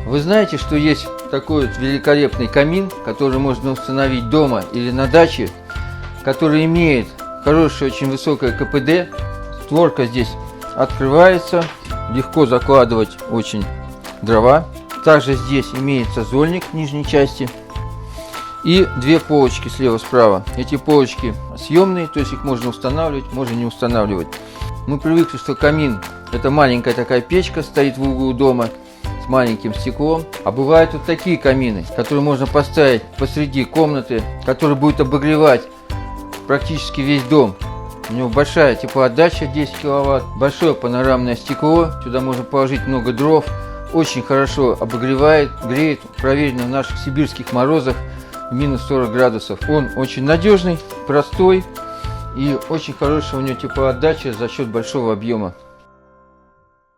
Вы знаете, что есть такой вот великолепный камин, который можно установить дома или на даче, который имеет хорошее, очень высокое КПД. Створка здесь открывается, легко закладывать очень дрова. Также здесь имеется зольник в нижней части и две полочки слева-справа. Эти полочки съемные, то есть их можно устанавливать, можно не устанавливать. Мы привыкли, что камин — это маленькая такая печка, стоит в углу дома с маленьким стеклом. А бывают вот такие камины, которые можно поставить посреди комнаты, который будет обогревать практически весь дом. У него большая теплоотдача 10 киловатт, большое панорамное стекло, сюда можно положить много дров, очень хорошо обогревает, греет, проверено в наших сибирских морозах в минус 40 градусов. Он очень надежный, простой и очень хорошая у него теплоотдача за счет большого объема.